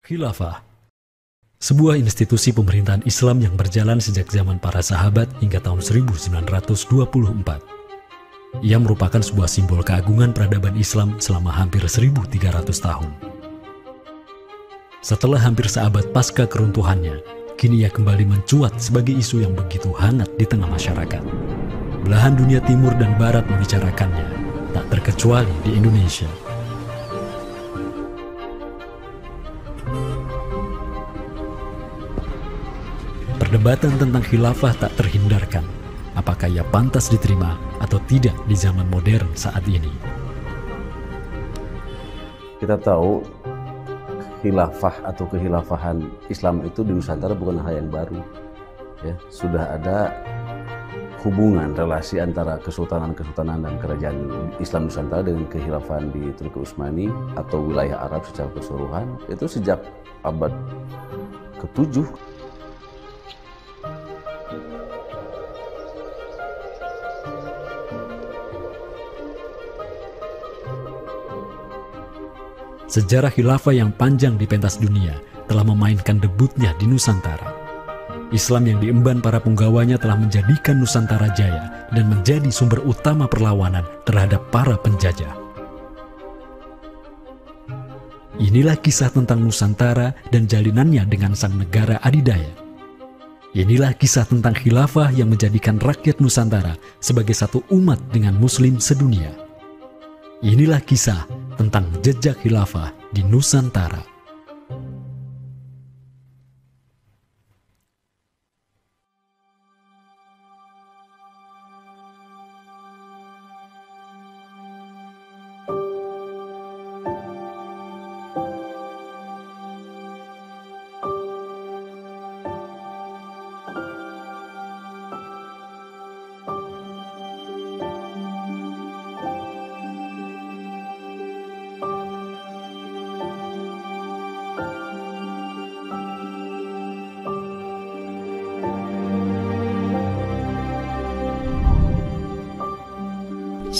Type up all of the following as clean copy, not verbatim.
Khilafah, sebuah institusi pemerintahan Islam yang berjalan sejak zaman para sahabat hingga tahun 1924. Ia merupakan sebuah simbol keagungan peradaban Islam selama hampir 1.300 tahun. Setelah hampir seabad pasca keruntuhannya, kini ia kembali mencuat sebagai isu yang begitu hangat di tengah masyarakat. Belahan dunia timur dan barat membicarakannya, tak terkecuali di Indonesia. Perdebatan tentang khilafah tak terhindarkan, apakah ia pantas diterima atau tidak di zaman modern saat ini. Kita tahu khilafah atau kehilafahan Islam itu di Nusantara bukan hal yang baru. Ya, sudah ada hubungan relasi antara kesultanan-kesultanan dan kerajaan Islam Nusantara dengan kehilafahan di Turki Utsmani atau wilayah Arab secara keseluruhan itu sejak abad ke-7. Sejarah khilafah yang panjang di pentas dunia telah memainkan debutnya di Nusantara. Islam yang diemban para punggawanya telah menjadikan Nusantara jaya dan menjadi sumber utama perlawanan terhadap para penjajah. Inilah kisah tentang Nusantara dan jalinannya dengan sang negara adidaya. Inilah kisah tentang khilafah yang menjadikan rakyat Nusantara sebagai satu umat dengan Muslim sedunia. Inilah kisah tentang jejak khilafah di Nusantara.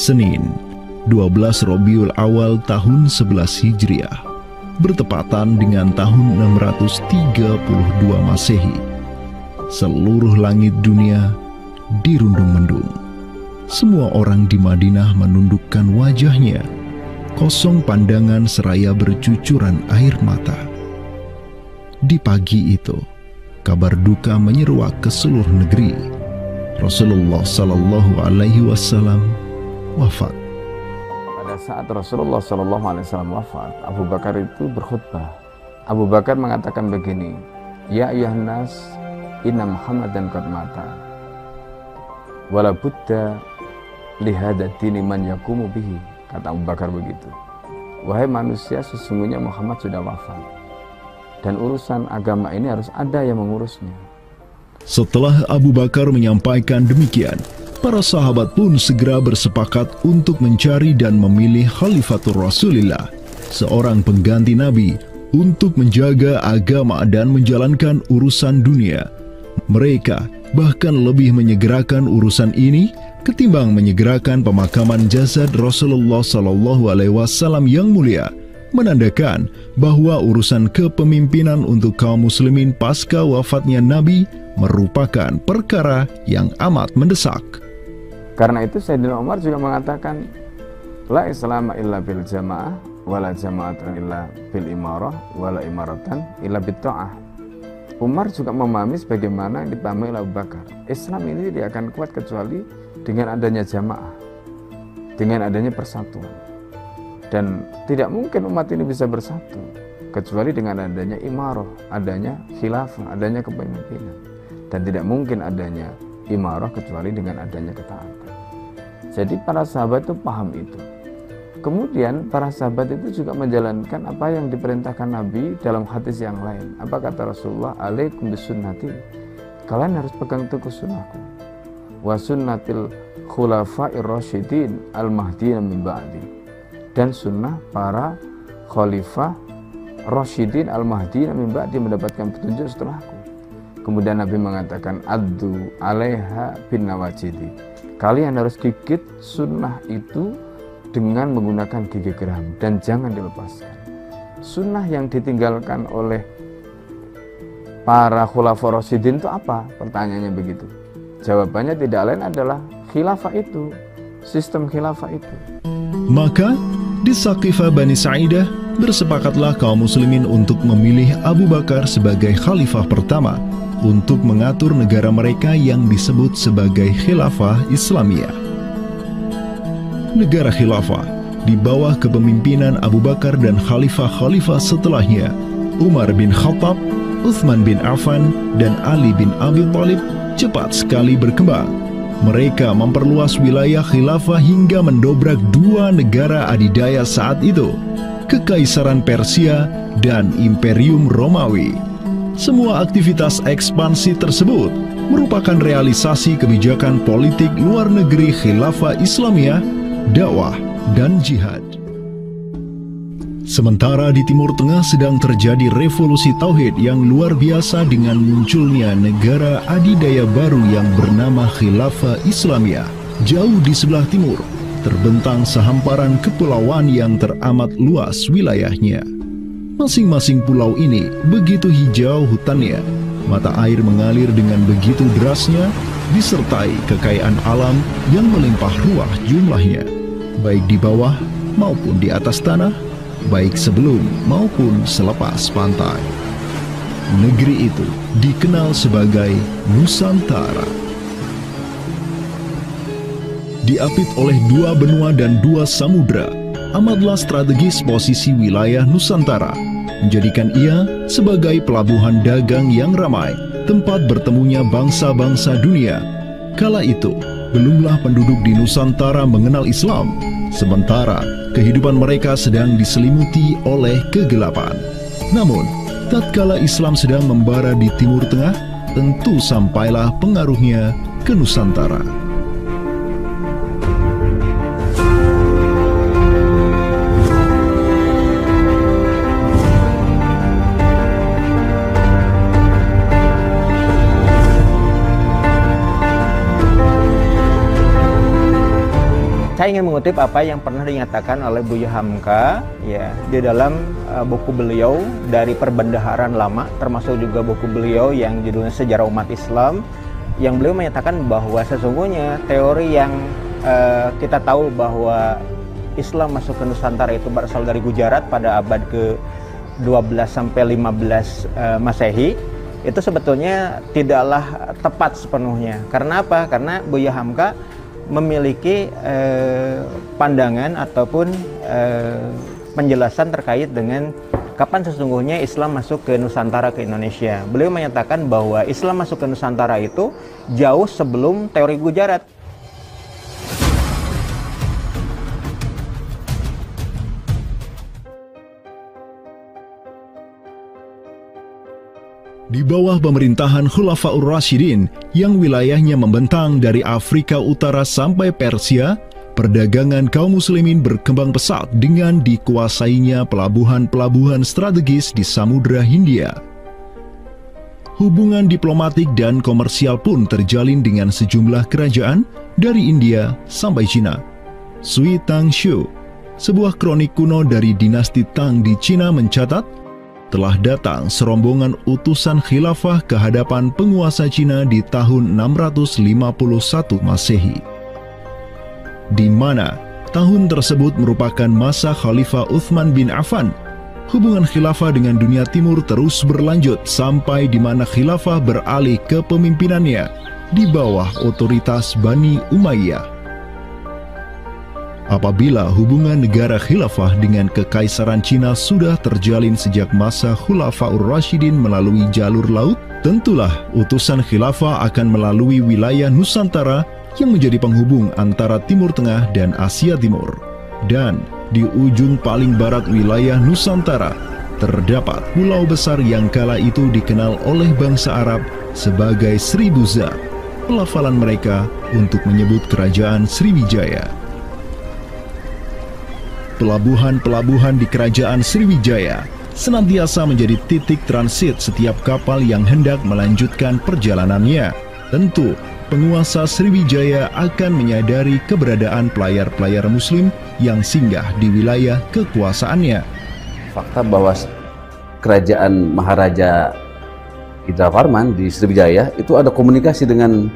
Senin, 12 Rabiul Awal tahun 11 Hijriah, bertepatan dengan tahun 632 Masehi. Seluruh langit dunia dirundung mendung. Semua orang di Madinah menundukkan wajahnya, kosong pandangan seraya bercucuran air mata. Di pagi itu, kabar duka menyeruak ke seluruh negeri. Rasulullah Sallallahu Alaihi Wasallam wafat. Pada saat Rasulullah SAW wafat, Abu Bakar itu berkhutbah. Abu Bakar mengatakan begini, Ya ayyuhan nas, inna Muhammadan qad mata. Wala budda lihada dini man yakumu bihi. Kata Abu Bakar begitu. Wahai manusia, sesungguhnya Muhammad sudah wafat. Dan urusan agama ini harus ada yang mengurusnya. Setelah Abu Bakar menyampaikan demikian, para sahabat pun segera bersepakat untuk mencari dan memilih Khalifatur Rasulillah, seorang pengganti Nabi, untuk menjaga agama dan menjalankan urusan dunia. Mereka bahkan lebih menyegerakan urusan ini ketimbang menyegerakan pemakaman jasad Rasulullah SAW yang mulia, menandakan bahwa urusan kepemimpinan untuk kaum muslimin pasca wafatnya Nabi merupakan perkara yang amat mendesak. Karena itu Sayyidina Umar juga mengatakan, La islama illa bil jamaah, wala jama'atan illa bil imarah, wala imaratan illa bil ta'ah. Umar juga memahami sebagaimana yang dipahami oleh Abu Bakar. Islam ini tidak akan kuat kecuali dengan adanya jamaah, dengan adanya persatuan. Dan tidak mungkin umat ini bisa bersatu kecuali dengan adanya imarah, adanya khilafah, adanya kepemimpinan. Dan tidak mungkin adanya imarah kecuali dengan adanya ketaatan. Jadi para sahabat itu paham itu. Kemudian para sahabat itu juga menjalankan apa yang diperintahkan Nabi dalam hadis yang lain. Apa kata Rasulullah? Alaikum bisunnati. Kalian harus pegang teguh sunnahku. Wa sunnatil khulafa'ir rasyidin al-mahdiyyin min ba'di. Dan sunnah para khalifah rasyidin al-mahdiyyin min ba'di, mendapatkan petunjuk setelahku. Kemudian Nabi mengatakan, Addu alaiha bin nawajidi. Kalian harus gigit sunnah itu dengan menggunakan gigi geram dan jangan dilepaskan. sunnah yang ditinggalkan oleh para khulafaur rasyidin itu apa? Pertanyaannya begitu. Jawabannya tidak lain adalah khilafah itu, sistem khilafah itu. Maka di Saqifah Bani Sa'idah bersepakatlah kaum muslimin untuk memilih Abu Bakar sebagai khalifah pertama untuk mengatur negara mereka yang disebut sebagai khilafah Islamiyah. Negara khilafah di bawah kepemimpinan Abu Bakar dan khalifah-khalifah setelahnya, Umar bin Khattab, Utsman bin Affan, dan Ali bin Abi Thalib, cepat sekali berkembang. Mereka memperluas wilayah khilafah hingga mendobrak dua negara adidaya saat itu, Kekaisaran Persia dan Imperium Romawi. Semua aktivitas ekspansi tersebut merupakan realisasi kebijakan politik luar negeri khilafah Islamiyah, dakwah, dan jihad. Sementara di Timur Tengah sedang terjadi revolusi tauhid yang luar biasa dengan munculnya negara adidaya baru yang bernama Khilafah Islamiyah. Jauh di sebelah timur, terbentang sehamparan kepulauan yang teramat luas wilayahnya. Masing-masing pulau ini begitu hijau hutannya, mata air mengalir dengan begitu derasnya, disertai kekayaan alam yang melimpah ruah jumlahnya, baik di bawah maupun di atas tanah, baik sebelum maupun selepas pantai. Negeri itu dikenal sebagai Nusantara. Diapit oleh dua benua dan dua samudra, amatlah strategis posisi wilayah Nusantara, menjadikan ia sebagai pelabuhan dagang yang ramai, tempat bertemunya bangsa-bangsa dunia. Kala itu, belumlah penduduk di Nusantara mengenal Islam, sementara kehidupan mereka sedang diselimuti oleh kegelapan. Namun, tatkala Islam sedang membara di Timur Tengah, tentu sampailah pengaruhnya ke Nusantara. Saya ingin mengutip apa yang pernah dinyatakan oleh Buya Hamka ya di dalam buku beliau dari Perbendaharaan Lama, termasuk juga buku beliau yang judulnya Sejarah Umat Islam, yang beliau menyatakan bahwa sesungguhnya teori yang kita tahu bahwa Islam masuk ke Nusantara itu berasal dari Gujarat pada abad ke-12 sampai 15 Masehi, itu sebetulnya tidaklah tepat sepenuhnya. Karena apa? Karena Buya Hamka memiliki pandangan ataupun penjelasan terkait dengan kapan sesungguhnya Islam masuk ke Nusantara, ke Indonesia. Beliau menyatakan bahwa Islam masuk ke Nusantara itu jauh sebelum teori Gujarat. Di bawah pemerintahan Khulafaur Rasyidin yang wilayahnya membentang dari Afrika Utara sampai Persia, perdagangan kaum muslimin berkembang pesat dengan dikuasainya pelabuhan-pelabuhan strategis di Samudra Hindia. Hubungan diplomatik dan komersial pun terjalin dengan sejumlah kerajaan dari India sampai Cina. Sui Tang Xiu, sebuah kronik kuno dari dinasti Tang di Cina mencatat, telah datang serombongan utusan khilafah ke hadapan penguasa Cina di tahun 651 Masehi, di mana tahun tersebut merupakan masa Khalifah Utsman bin Affan. Hubungan khilafah dengan dunia timur terus berlanjut sampai di mana khilafah beralih ke pemimpinannya di bawah otoritas Bani Umayyah. Apabila hubungan negara khilafah dengan kekaisaran Cina sudah terjalin sejak masa Khulafaur Rasyidin melalui jalur laut, tentulah utusan khilafah akan melalui wilayah Nusantara yang menjadi penghubung antara Timur Tengah dan Asia Timur. Dan di ujung paling barat wilayah Nusantara, terdapat pulau besar yang kala itu dikenal oleh bangsa Arab sebagai Sribuza, pelafalan mereka untuk menyebut kerajaan Sriwijaya. Pelabuhan-pelabuhan di kerajaan Sriwijaya senantiasa menjadi titik transit setiap kapal yang hendak melanjutkan perjalanannya. Tentu, penguasa Sriwijaya akan menyadari keberadaan pelayar-pelayar muslim yang singgah di wilayah kekuasaannya. fakta bahwa kerajaan Maharaja Indravarman di Sriwijaya itu ada komunikasi dengan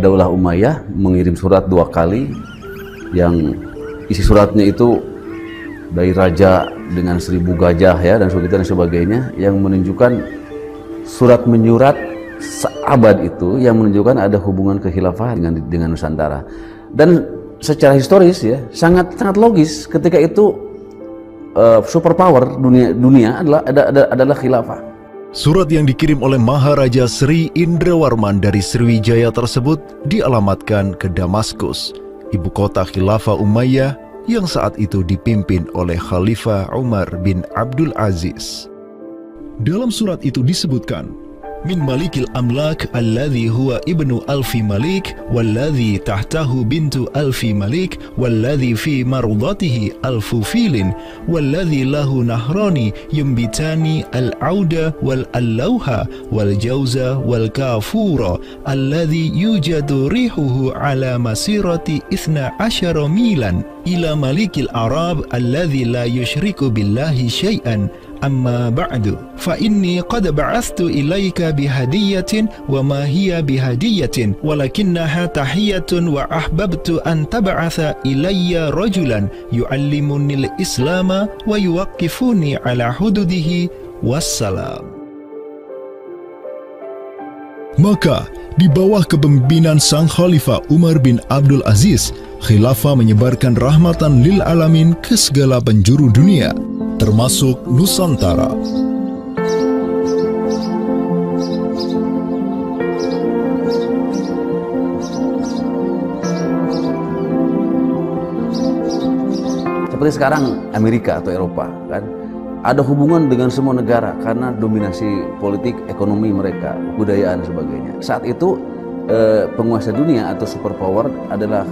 Daulah Umayyah, mengirim surat 2 kali yang isi suratnya itu dari raja dengan 1000 gajah ya dan sebagainya, yang menunjukkan surat menyurat seabad itu yang menunjukkan ada hubungan kekhilafahan dengan Nusantara. Dan secara historis ya sangat logis ketika itu superpower dunia adalah khilafah. Surat yang dikirim oleh Maharaja Sri Indrawarman dari Sriwijaya tersebut dialamatkan ke Damaskus, ibu kota Khilafah Umayyah yang saat itu dipimpin oleh Khalifah Umar bin Abdul Aziz. Dalam surat itu disebutkan, min malikil amlak alladhi huwa ibnu alfi malik walladhi tahtahu bintu alfi malik walladhi fi marudatihi alfu filin walladhi lahu nahrani yumbitani al-auda wal-allawha wal-jawza wal-kafura alladhi yujadu rihuhu ala masirati 12 milan ila malikil arab alladhi la yushriku billahi syai'an. Amma ba'du, fa inni qad ba'athtu ilayka bihadiyatin wa ma hiya bihadiyatin walakinnaha tahiyatun wa ahbabtu an tab'atha ilayya rajulan yu'allimuni al-islama wa yuwaqqifuni ala hududihi wassalam. Maka di bawah kepemimpinan sang Khalifah Umar bin Abdul Aziz, khilafah menyebarkan rahmatan lil alamin ke segala penjuru dunia, termasuk Nusantara. Seperti sekarang Amerika atau Eropa kan ada hubungan dengan semua negara karena dominasi politik, ekonomi mereka, kebudayaan dan sebagainya. Saat itu penguasa dunia atau superpower adalah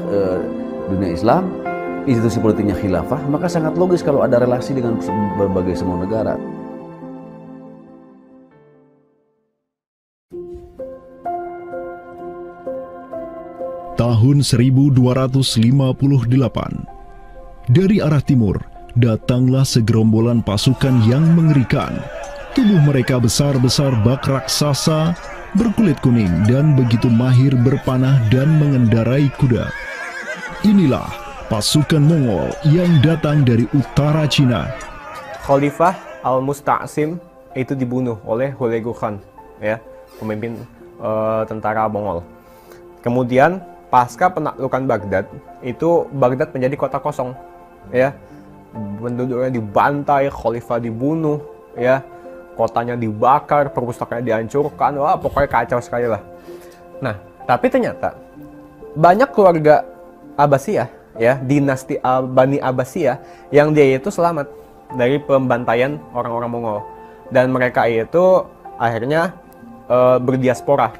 dunia Islam, institusi politiknya khilafah, maka sangat logis kalau ada relasi dengan berbagai semua negara. Tahun 1258, dari arah timur datanglah segerombolan pasukan yang mengerikan. Tubuh mereka besar-besar bak raksasa, berkulit kuning dan begitu mahir berpanah dan mengendarai kuda. Inilah pasukan Mongol yang datang dari utara Cina. Khalifah Al-Musta'sim itu dibunuh oleh Hulagu Khan, ya, pemimpin tentara Mongol. Kemudian pasca penaklukan Baghdad, itu Baghdad menjadi kota kosong, ya. Penduduknya dibantai, khalifah dibunuh, ya. Kotanya dibakar, perpustakaannya dihancurkan, wah pokoknya kacau sekali lah. Nah, tapi ternyata banyak keluarga Abbasiyah, ya, dinasti Bani Abbasiyah yang dia itu selamat dari pembantaian orang-orang Mongol, dan mereka itu akhirnya berdiaspora,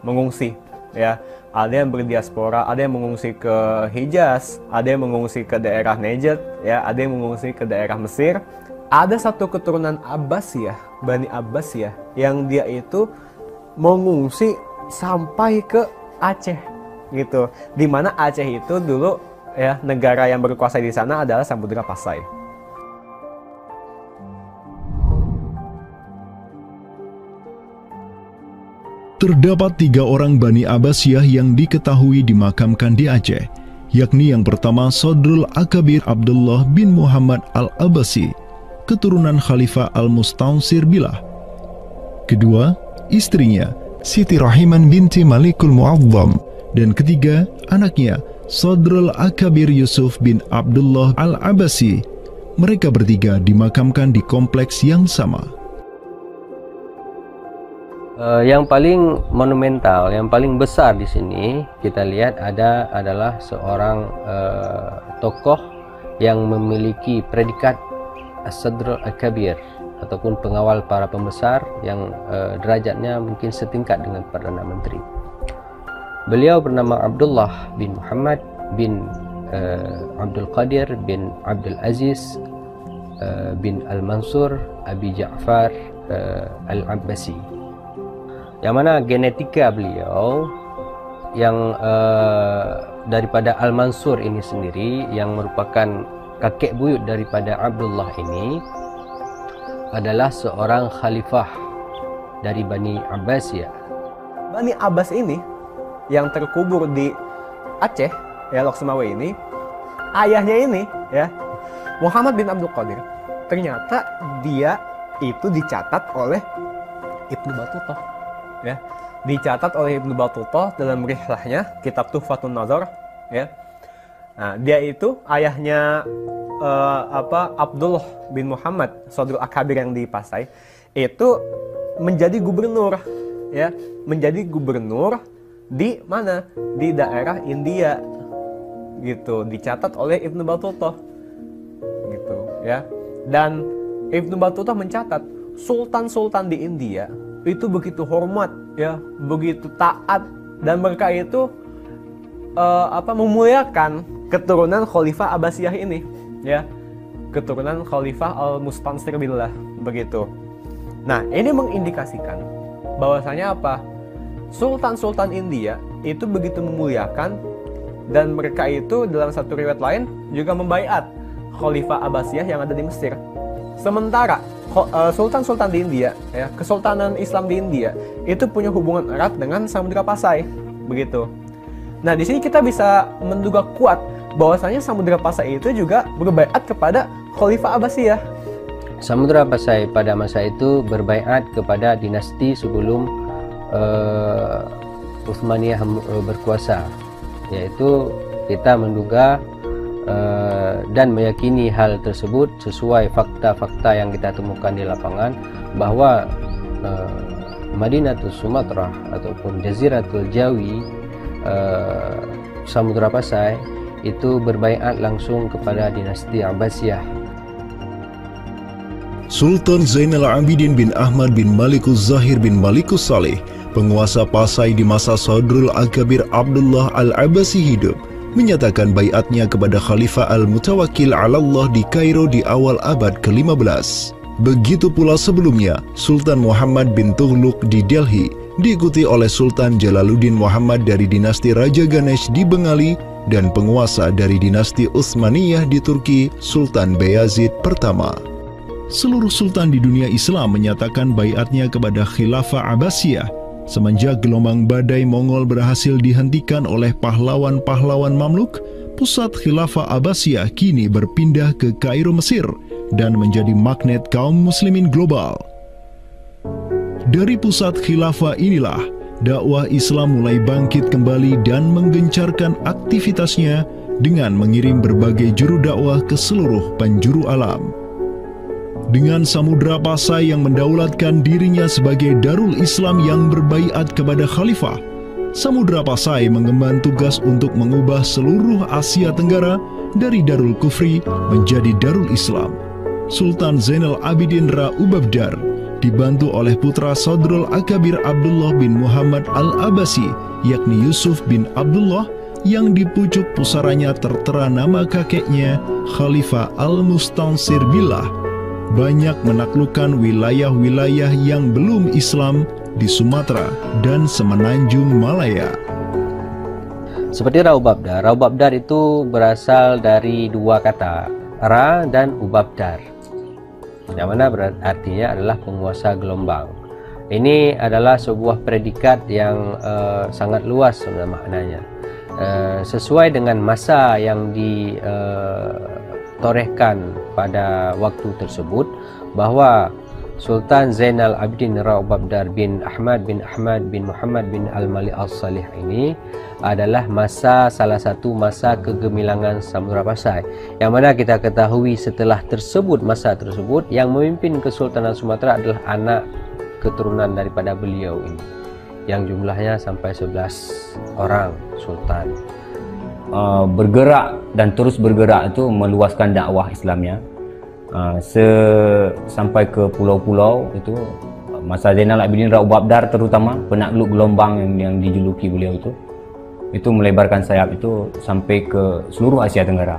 mengungsi, ya. Ada yang berdiaspora, ada yang mengungsi ke Hijaz, ada yang mengungsi ke daerah Najd, ya, ada yang mengungsi ke daerah Mesir. Ada satu keturunan Abbasiyah, Bani Abbasiyah, yang dia itu mengungsi sampai ke Aceh, gitu. Dimana Aceh itu dulu, ya, negara yang berkuasa di sana adalah Samudra Pasai. Terdapat 3 orang Bani Abbasiyah yang diketahui dimakamkan di Aceh, yakni yang pertama Sodrul Akabir Abdullah bin Muhammad Al-Abbasi, keturunan Khalifah Al-Musta'sir Billah. Kedua, istrinya Siti Rahiman binti Malikul Mu'azzam, dan ketiga, anaknya Sodrul Akabir Yusuf bin Abdullah Al-Abbasi. Mereka bertiga dimakamkan di kompleks yang sama. Yang paling monumental, yang paling besar di sini kita lihat adalah seorang tokoh yang memiliki predikat As-Sadr Al-Kabir ataupun pengawal para pembesar yang derajatnya mungkin setingkat dengan Perdana Menteri. Beliau bernama Abdullah bin Muhammad bin Abdul Qadir bin Abdul Aziz bin Al-Mansur Abi Ja'far Al-Abbasi, yang mana genetika beliau yang daripada Al-Mansur ini sendiri yang merupakan kakek buyut daripada Abdullah ini adalah seorang khalifah dari Bani Abbasiyah. Bani Abbas ini yang terkubur di Aceh, ya, Lok Sumawe ini, ayahnya ini, ya, Muhammad bin Abdul Qadir, ternyata dia itu dicatat oleh Ibnu Battuta, ya, dicatat oleh Ibnu Battuta dalam rihlahnya kitab Tuhfatun Nazar, ya. Nah, dia itu ayahnya Abdullah bin Muhammad Sodrul Akabir yang di Pasai itu menjadi gubernur, ya, menjadi gubernur di mana? Di daerah India, gitu, dicatat oleh Ibnu Battuta, gitu, ya. Dan Ibnu Battuta mencatat sultan-sultan di India itu begitu hormat, ya, begitu taat, dan mereka itu memuliakan keturunan Khalifah Abbasiyah ini, ya, keturunan Khalifah Al-Mustansir Billah, begitu. Nah, ini mengindikasikan bahwasanya apa? Sultan-sultan India itu begitu memuliakan, dan mereka itu dalam satu riwayat lain juga membaiat Khalifah Abbasiyah yang ada di Mesir. Sementara sultan-sultan di India, ya, Kesultanan Islam di India itu punya hubungan erat dengan Samudra Pasai, begitu. Nah, di sini kita bisa menduga kuat bahwasanya Samudra Pasai itu juga berbaiat kepada Khalifah Abbasiyah. Samudra Pasai pada masa itu berbaiat kepada dinasti sebelum Utsmaniyah berkuasa, yaitu kita menduga dan meyakini hal tersebut sesuai fakta-fakta yang kita temukan di lapangan bahwa Madinatul Sumatera ataupun Jaziratul Jawi, Samudra Pasai itu berbaiat langsung kepada dinasti Abbasiyah. Sultan Zainal Abidin bin Ahmad bin Malikus Zahir bin Malikus Saleh, penguasa Pasai di masa Sodrul Akabir Abdullah Al-Abbasi hidup, menyatakan baiatnya kepada Khalifah Al-Mutawakkil 'alallah di Kairo di awal abad ke-15. Begitu pula sebelumnya, Sultan Muhammad bin Tughluk di Delhi, diikuti oleh Sultan Jalaluddin Muhammad dari dinasti Raja Ganesh di Bengali, dan penguasa dari dinasti Utsmaniyah di Turki, Sultan Bayazid pertama. Seluruh sultan di dunia Islam menyatakan baiatnya kepada Khilafah Abbasiyah semenjak gelombang badai Mongol berhasil dihentikan oleh pahlawan-pahlawan Mamluk. Pusat Khilafah Abbasiyah kini berpindah ke Kairo, Mesir, dan menjadi magnet kaum muslimin global. Dari pusat khilafah inilah dakwah Islam mulai bangkit kembali dan menggencarkan aktivitasnya dengan mengirim berbagai juru dakwah ke seluruh penjuru alam. Dengan Samudra Pasai yang mendaulatkan dirinya sebagai Darul Islam yang berbaiat kepada Khalifah, Samudra Pasai mengemban tugas untuk mengubah seluruh Asia Tenggara dari Darul Kufri menjadi Darul Islam. Sultan Zainal Abidin Ra Ubabdar dibantu oleh putra Sodrul Akabir Abdullah bin Muhammad Al-Abbasi, yakni Yusuf bin Abdullah, yang di pucuk pusaranya tertera nama kakeknya Khalifah Al-Mustansir Billah, banyak menaklukkan wilayah-wilayah yang belum Islam di Sumatera dan Semenanjung Malaya. Seperti Ra Ubabdar. Ra Ubabdar itu berasal dari dua kata, Ra dan Ubabdar, yang mana artinya adalah penguasa gelombang. Ini adalah sebuah predikat yang sangat luas sebenarnya maknanya. Sesuai dengan masa yang ditorehkan pada waktu tersebut, bahwa Sultan Zainal Abidin Ra Ubabdar bin Ahmad bin Muhammad bin Al-Malik Al-Salih ini adalah salah satu masa kegemilangan Samudra Pasai, yang mana kita ketahui setelah masa tersebut yang memimpin Kesultanan Sumatera adalah anak keturunan daripada beliau ini, yang jumlahnya sampai 11 orang sultan. Bergerak dan terus bergerak itu meluaskan dakwah Islamnya sampai ke pulau-pulau. Itu masa Zainal Abidin Ra Ubabdar, terutama penakluk gelombang yang dijuluki beliau itu melebarkan sayap itu sampai ke seluruh Asia Tenggara.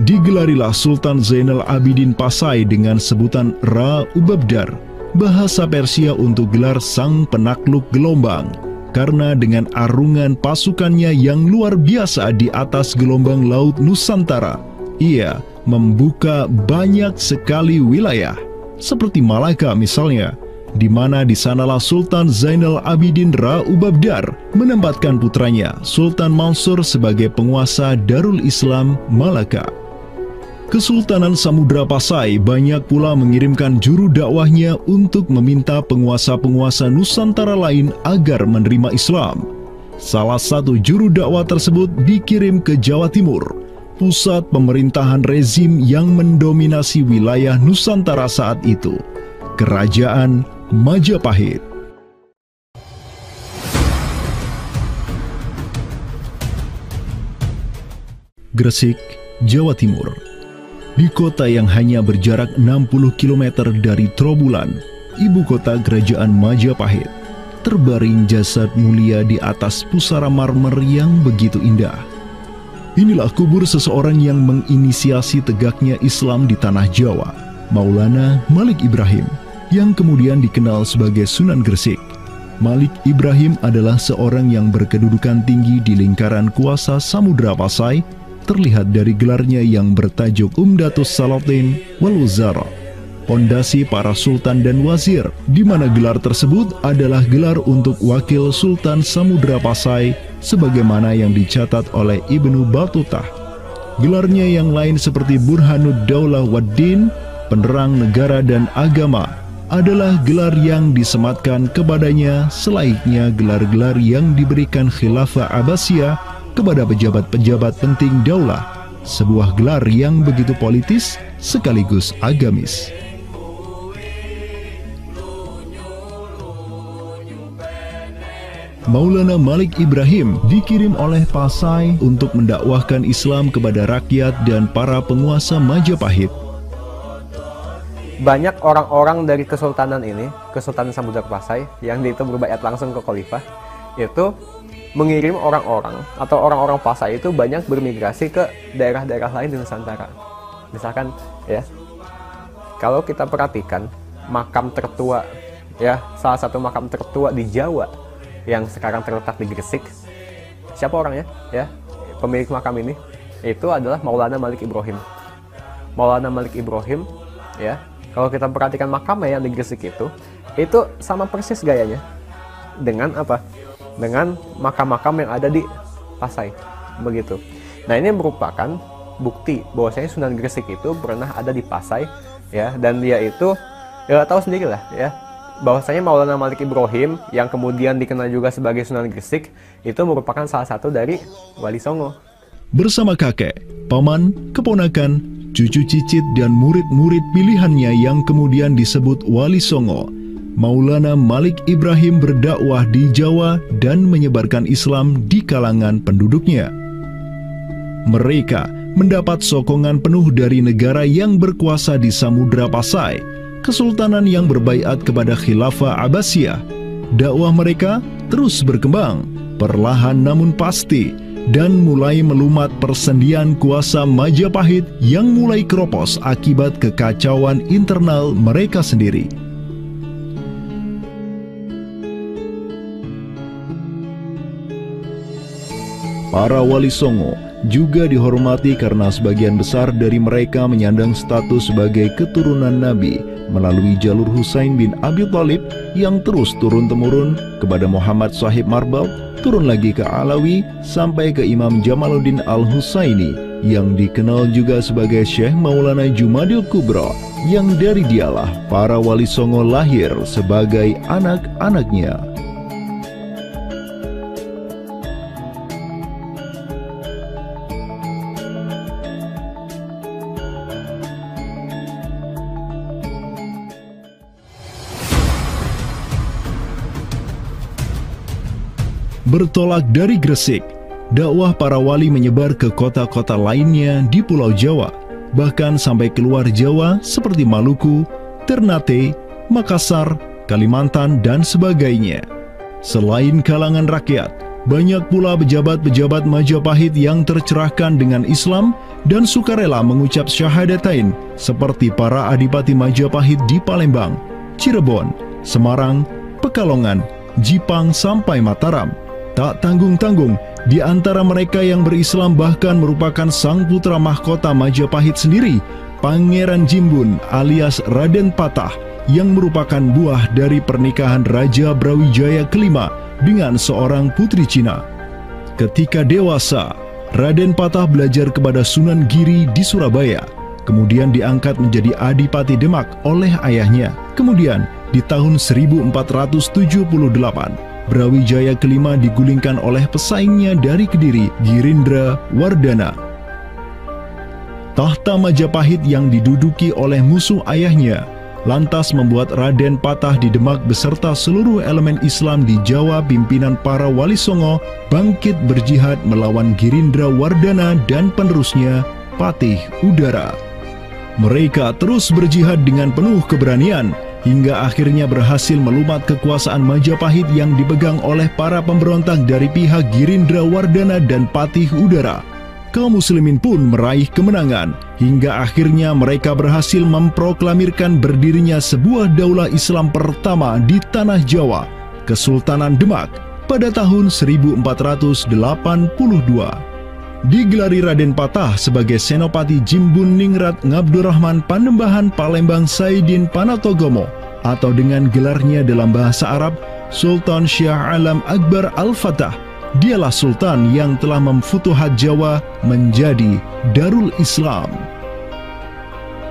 Digelarilah Sultan Zainal Abidin Pasai dengan sebutan Ra Ubabdar, bahasa Persia untuk gelar sang penakluk gelombang, karena dengan arungan pasukannya yang luar biasa di atas gelombang laut Nusantara, ia membuka banyak sekali wilayah, seperti Malaka misalnya, di mana di sanalah Sultan Zainal Abidin Ra Ubabdar menempatkan putranya Sultan Mansur sebagai penguasa Darul Islam Malaka. Kesultanan Samudra Pasai banyak pula mengirimkan juru dakwahnya untuk meminta penguasa-penguasa Nusantara lain agar menerima Islam. Salah satu juru dakwah tersebut dikirim ke Jawa Timur, pusat pemerintahan rezim yang mendominasi wilayah Nusantara saat itu, Kerajaan Majapahit. Gresik, Jawa Timur. Di kota yang hanya berjarak 60 km dari Trowulan, ibu kota Kerajaan Majapahit, terbaring jasad mulia di atas pusara marmer yang begitu indah. Inilah kubur seseorang yang menginisiasi tegaknya Islam di tanah Jawa, Maulana Malik Ibrahim, yang kemudian dikenal sebagai Sunan Gresik. Malik Ibrahim adalah seorang yang berkedudukan tinggi di lingkaran kuasa Samudra Pasai, terlihat dari gelarnya yang bertajuk Umdatus Salatin wal Wuzara, pondasi para sultan dan wazir, di mana gelar tersebut adalah gelar untuk wakil Sultan Samudra Pasai, sebagaimana yang dicatat oleh Ibnu Battuta. Gelarnya yang lain seperti Burhanud Daulah Waddin, penerang negara dan agama, adalah gelar yang disematkan kepadanya selayaknya gelar-gelar yang diberikan Khilafah Abbasiyah kepada pejabat-pejabat penting daulah, sebuah gelar yang begitu politis sekaligus agamis. Maulana Malik Ibrahim dikirim oleh Pasai untuk mendakwahkan Islam kepada rakyat dan para penguasa Majapahit. Banyak orang-orang dari kesultanan ini, Kesultanan Samudra Pasai, yang itu berbaiat langsung ke khalifah, itu mengirim orang-orang atau orang-orang Pasai itu banyak bermigrasi ke daerah-daerah lain di Nusantara. Misalkan ya, kalau kita perhatikan makam tertua ya, salah satu makam tertua di Jawa yang sekarang terletak di Gresik, siapa orangnya ya? Pemilik makam ini itu adalah Maulana Malik Ibrahim. Maulana Malik Ibrahim ya, kalau kita perhatikan makamnya yang di Gresik itu sama persis gayanya dengan apa? Dengan makam-makam yang ada di Pasai, begitu. Nah, ini merupakan bukti bahwasanya Sunan Gresik itu pernah ada di Pasai ya, dan dia itu ya tahu sendiri lah ya, bahwasanya Maulana Malik Ibrahim yang kemudian dikenal juga sebagai Sunan Gresik itu merupakan salah satu dari Wali Songo. Bersama kakek, paman, keponakan, cucu cicit dan murid-murid pilihannya yang kemudian disebut Wali Songo, Maulana Malik Ibrahim berdakwah di Jawa dan menyebarkan Islam di kalangan penduduknya. Mereka mendapat sokongan penuh dari negara yang berkuasa di Samudra Pasai, kesultanan yang berbaiat kepada Khilafah Abbasiyah. Dakwah mereka terus berkembang, perlahan namun pasti, dan mulai melumat persendian kuasa Majapahit yang mulai keropos akibat kekacauan internal mereka sendiri. Para Wali Songo juga dihormati karena sebagian besar dari mereka menyandang status sebagai keturunan Nabi melalui jalur Husain bin Abi Thalib yang terus turun-temurun kepada Muhammad Sahib Marbal, turun lagi ke Alawi sampai ke Imam Jamaluddin Al-Husaini yang dikenal juga sebagai Syekh Maulana Jumadil Kubra, yang dari dialah para Wali Songo lahir sebagai anak-anaknya. Bertolak dari Gresik, dakwah para wali menyebar ke kota-kota lainnya di Pulau Jawa, bahkan sampai keluar Jawa seperti Maluku, Ternate, Makassar, Kalimantan, dan sebagainya. Selain kalangan rakyat, banyak pula pejabat-pejabat Majapahit yang tercerahkan dengan Islam dan sukarela mengucap syahadatain, seperti para adipati Majapahit di Palembang, Cirebon, Semarang, Pekalongan, Jipang, sampai Mataram. Tak tanggung-tanggung, di antara mereka yang berislam bahkan merupakan sang putra mahkota Majapahit sendiri, Pangeran Jimbun alias Raden Patah, yang merupakan buah dari pernikahan Raja Brawijaya kelima dengan seorang putri Cina. Ketika dewasa, Raden Patah belajar kepada Sunan Giri di Surabaya, kemudian diangkat menjadi Adipati Demak oleh ayahnya. Kemudian di tahun 1478, Brawijaya kelima digulingkan oleh pesaingnya dari Kediri, Girindra Wardana. Tahta Majapahit yang diduduki oleh musuh ayahnya lantas membuat Raden Patah di Demak beserta seluruh elemen Islam di Jawa pimpinan para Wali Songo bangkit berjihad melawan Girindra Wardana dan penerusnya Patih Udara. Mereka terus berjihad dengan penuh keberanian hingga akhirnya berhasil melumat kekuasaan Majapahit yang dipegang oleh para pemberontak dari pihak Girindra Wardana dan Patih Udara. Kaum muslimin pun meraih kemenangan hingga akhirnya mereka berhasil memproklamirkan berdirinya sebuah daulah Islam pertama di tanah Jawa, Kesultanan Demak, pada tahun 1482. Digelari Raden Patah sebagai Senopati Jimbun Ningrat Ngabdurrahman Panembahan Palembang Saidin Panatogomo, atau dengan gelarnya dalam bahasa Arab Sultan Syah Alam Akbar Al-Fatah. Dialah Sultan yang telah memfutuhat Jawa menjadi Darul Islam.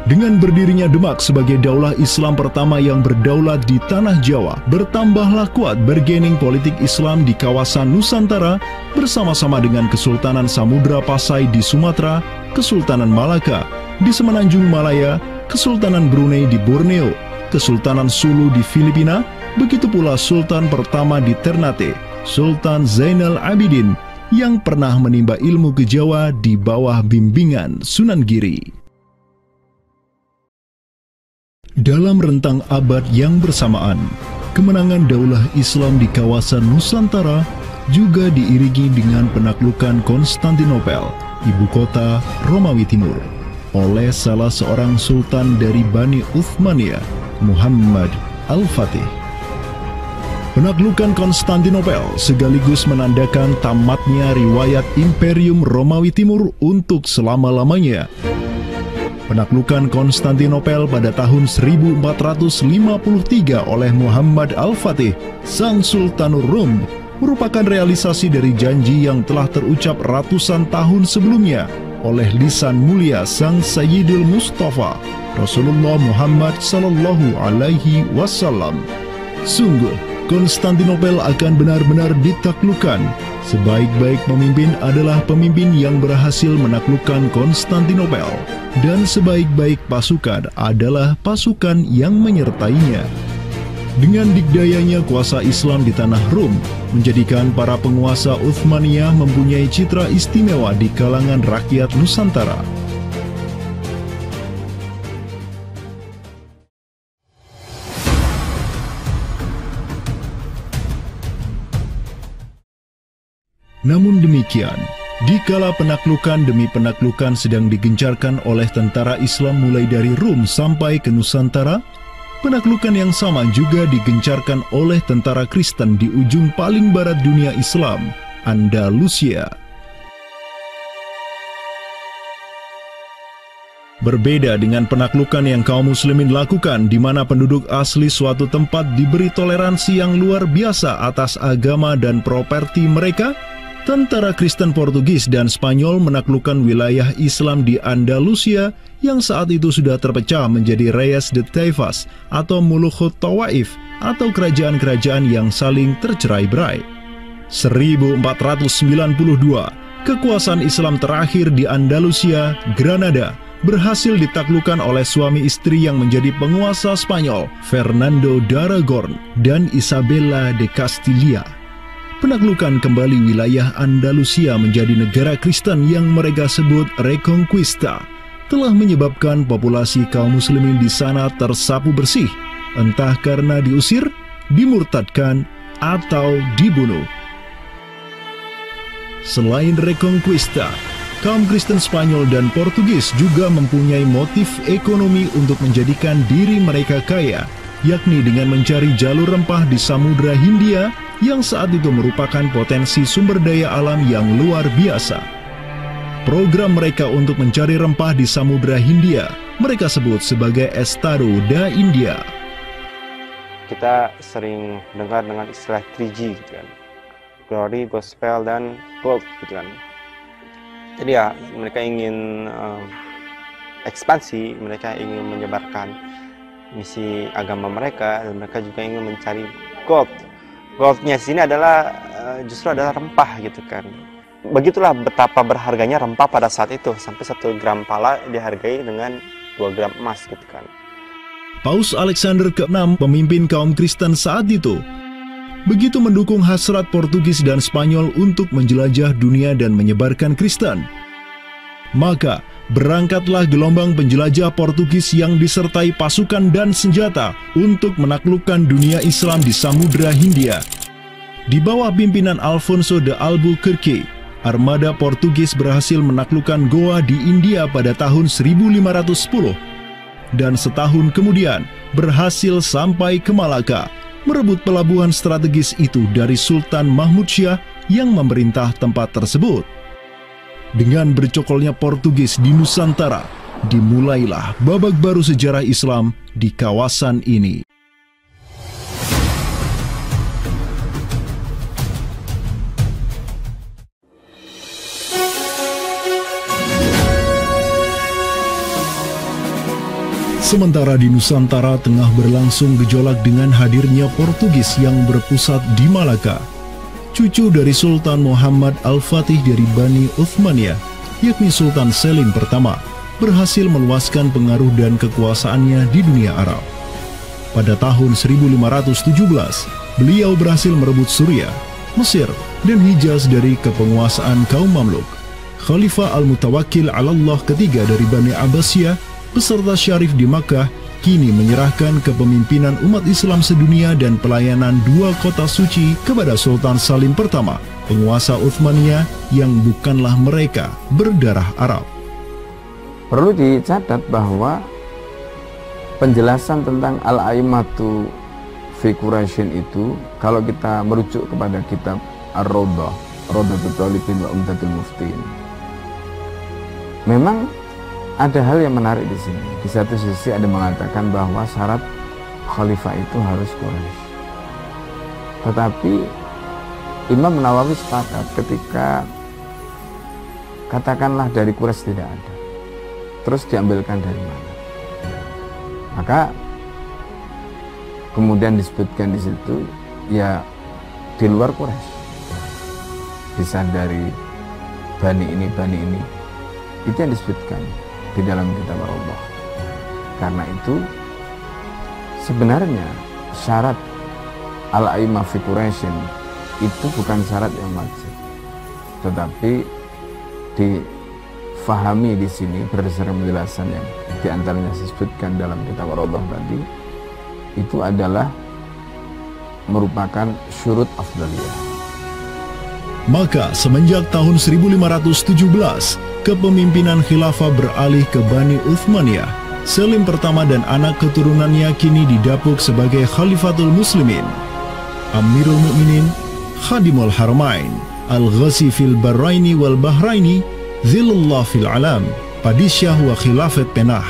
Dengan berdirinya Demak sebagai daulah Islam pertama yang berdaulat di tanah Jawa, bertambahlah kuat bargaining politik Islam di kawasan Nusantara bersama-sama dengan Kesultanan Samudra Pasai di Sumatera, Kesultanan Malaka di Semenanjung Malaya, Kesultanan Brunei di Borneo, Kesultanan Sulu di Filipina, begitu pula Sultan pertama di Ternate, Sultan Zainal Abidin, yang pernah menimba ilmu ke Jawa di bawah bimbingan Sunan Giri. Dalam rentang abad yang bersamaan, kemenangan daulah Islam di kawasan Nusantara juga diiringi dengan penaklukan Konstantinopel, ibu kota Romawi Timur, oleh salah seorang sultan dari Bani Uthmaniyah, Muhammad Al-Fatih. Penaklukan Konstantinopel sekaligus menandakan tamatnya riwayat Imperium Romawi Timur untuk selama-lamanya. Penaklukan Konstantinopel pada tahun 1453 oleh Muhammad Al-Fatih, sang Sultanur Rum, merupakan realisasi dari janji yang telah terucap ratusan tahun sebelumnya oleh lisan mulia sang Sayyidul Mustafa, Rasulullah Muhammad Sallallahu Alaihi Wasallam. Sungguh, Konstantinopel akan benar-benar ditaklukkan. Sebaik-baik pemimpin adalah pemimpin yang berhasil menaklukkan Konstantinopel, dan sebaik-baik pasukan adalah pasukan yang menyertainya. Dengan dikdayanya kuasa Islam di tanah Rum, menjadikan para penguasa Uthmaniyah mempunyai citra istimewa di kalangan rakyat Nusantara. Namun demikian, dikala penaklukan demi penaklukan sedang digencarkan oleh tentara Islam mulai dari Rum sampai ke Nusantara, penaklukan yang sama juga digencarkan oleh tentara Kristen di ujung paling barat dunia Islam, Andalusia. Berbeda dengan penaklukan yang kaum muslimin lakukan, di mana penduduk asli suatu tempat diberi toleransi yang luar biasa atas agama dan properti mereka, tentara Kristen Portugis dan Spanyol menaklukkan wilayah Islam di Andalusia yang saat itu sudah terpecah menjadi Reyes de Taifas atau Mulukhut Tawaif atau kerajaan-kerajaan yang saling tercerai-berai. 1492, kekuasaan Islam terakhir di Andalusia, Granada, berhasil ditaklukkan oleh suami istri yang menjadi penguasa Spanyol, Fernando d'Aragon dan Isabella de Castilla. Penaklukan kembali wilayah Andalusia menjadi negara Kristen yang mereka sebut Reconquista telah menyebabkan populasi kaum muslimin di sana tersapu bersih, entah karena diusir, dimurtadkan, atau dibunuh. Selain Reconquista, kaum Kristen Spanyol dan Portugis juga mempunyai motif ekonomi untuk menjadikan diri mereka kaya, yakni dengan mencari jalur rempah di Samudra Hindia yang saat itu merupakan potensi sumber daya alam yang luar biasa. Program mereka untuk mencari rempah di Samudra Hindia mereka sebut sebagai Estado da India. Kita sering dengar dengan istilah 3G gitu kan, Glory, Gospel, dan Gold gitu kan. Jadi ya mereka ingin ekspansi, mereka ingin menyebarkan misi agama mereka, dan mereka juga ingin mencari gold. Goldnya sini adalah justru adalah rempah gitu kan. Begitulah betapa berharganya rempah pada saat itu, sampai 1 gram pala dihargai dengan 2 gram emas gitu kan. Paus Alexander ke-6, pemimpin kaum Kristen saat itu, begitu mendukung hasrat Portugis dan Spanyol untuk menjelajah dunia dan menyebarkan Kristen. Maka berangkatlah gelombang penjelajah Portugis yang disertai pasukan dan senjata untuk menaklukkan dunia Islam di Samudra Hindia. Di bawah pimpinan Alfonso de Albuquerque, armada Portugis berhasil menaklukkan Goa di India pada tahun 1510 dan setahun kemudian berhasil sampai ke Malaka, merebut pelabuhan strategis itu dari Sultan Mahmud Syah yang memerintah tempat tersebut. Dengan bercokolnya Portugis di Nusantara, dimulailah babak baru sejarah Islam di kawasan ini. Sementara di Nusantara tengah berlangsung gejolak dengan hadirnya Portugis yang berpusat di Malaka. Cucu dari Sultan Muhammad Al-Fatih dari Bani Uthmaniyah, yakni Sultan Selim pertama, berhasil meluaskan pengaruh dan kekuasaannya di dunia Arab. Pada tahun 1517, beliau berhasil merebut Suriah, Mesir, dan Hijaz dari kepenguasaan kaum Mamluk. Khalifah Al-Mutawakkil 'alallah ketiga dari Bani Abbasiyah beserta Syarif di Makkah kini menyerahkan kepemimpinan umat Islam sedunia dan pelayanan 2 kota suci kepada Sultan Salim pertama, penguasa Uthmaniyah yang bukanlah mereka berdarah Arab. Perlu dicatat bahwa penjelasan tentang Al-A'immatu fi Quraisyin itu, kalau kita merujuk kepada kitab Ar-Rawdah, Rawdatul Talibin wa Umdatul Muftiin, memang ada hal yang menarik di sini. Di satu sisi ada mengatakan bahwa syarat khalifah itu harus Quraisy. Tetapi Imam Nawawi sepakat ketika katakanlah dari Quraisy tidak ada, terus diambilkan dari mana? Maka kemudian disebutkan di situ ya di luar Quraisy, bisa dari bani ini, itu yang disebutkan di dalam kitab Allah. Karena itu sebenarnya syarat al-a'immah fi Quraisyin itu bukan syarat yang wajib, tetapi difahami di sini berdasarkan penjelasan yang diantaranya disebutkan dalam kitab Allah tadi, itu adalah merupakan syurut afdaliyah. Maka semenjak tahun 1517, kepemimpinan khilafah beralih ke Bani Uthmaniyah. Selim pertama dan anak keturunannya kini didapuk sebagai Khalifatul Muslimin. Amirul Mukminin, Khadimul Haramain, Al-Ghazi fil Barraini wal Bahraini, Zilullah fil Alam, Padisyah wa Khilafat Penah.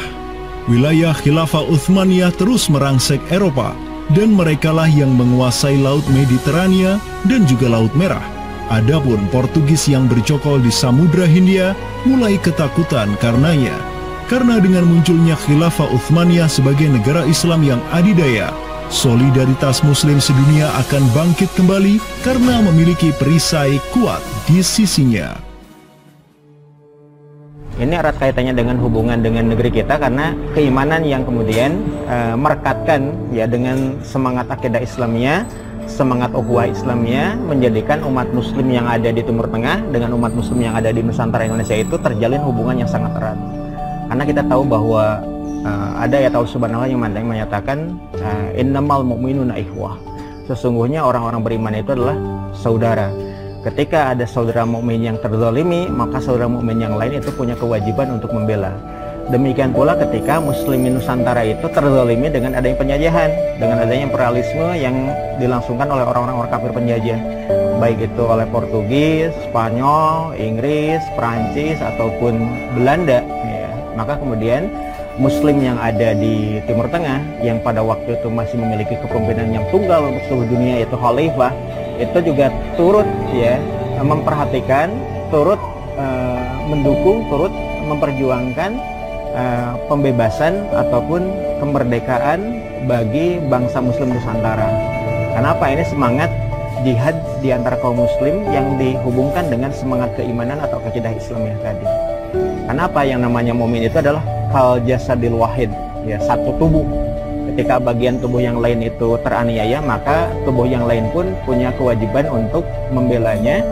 Wilayah khilafah Uthmaniyah terus merangsek Eropa, dan merekalah yang menguasai Laut Mediterania dan juga Laut Merah. Adapun Portugis yang bercokol di Samudra Hindia mulai ketakutan karenanya. Karena dengan munculnya khilafah Uthmaniyah sebagai negara Islam yang adidaya, solidaritas Muslim sedunia akan bangkit kembali karena memiliki perisai kuat di sisinya. Ini erat kaitannya dengan hubungan dengan negeri kita, karena keimanan yang kemudian merekatkan ya dengan semangat akidah Islamiyah, semangat ukhuwah Islamiyah, menjadikan umat muslim yang ada di Timur Tengah dengan umat muslim yang ada di Nusantara Indonesia itu terjalin hubungan yang sangat erat. Karena kita tahu bahwa ada ayat Allah Subhanahu yang menyatakan innamal mu'minuna ikhwah. Sesungguhnya orang-orang beriman itu adalah saudara. Ketika ada saudara mukmin yang terzalimi, maka saudara mukmin yang lain itu punya kewajiban untuk membela. Demikian pula ketika muslimin Nusantara itu terzalimi dengan adanya penjajahan, dengan adanya imperialisme yang dilangsungkan oleh orang-orang kafir penjajah, baik itu oleh Portugis, Spanyol, Inggris, Perancis ataupun Belanda, ya. Maka kemudian Muslim yang ada di Timur Tengah yang pada waktu itu masih memiliki kepemimpinan yang tunggal untuk seluruh dunia, yaitu khalifah, itu juga turut ya memperhatikan, turut mendukung, turut memperjuangkan pembebasan ataupun kemerdekaan bagi bangsa Muslim Nusantara. Kenapa? Ini semangat jihad di antara kaum Muslim yang dihubungkan dengan semangat keimanan atau akidah Islamiyah tadi. Kenapa? Yang namanya mukmin itu adalah kal jasadil wahid, ya, satu tubuh. Ketika bagian tubuh yang lain itu teraniaya, maka tubuh yang lain pun punya kewajiban untuk membelanya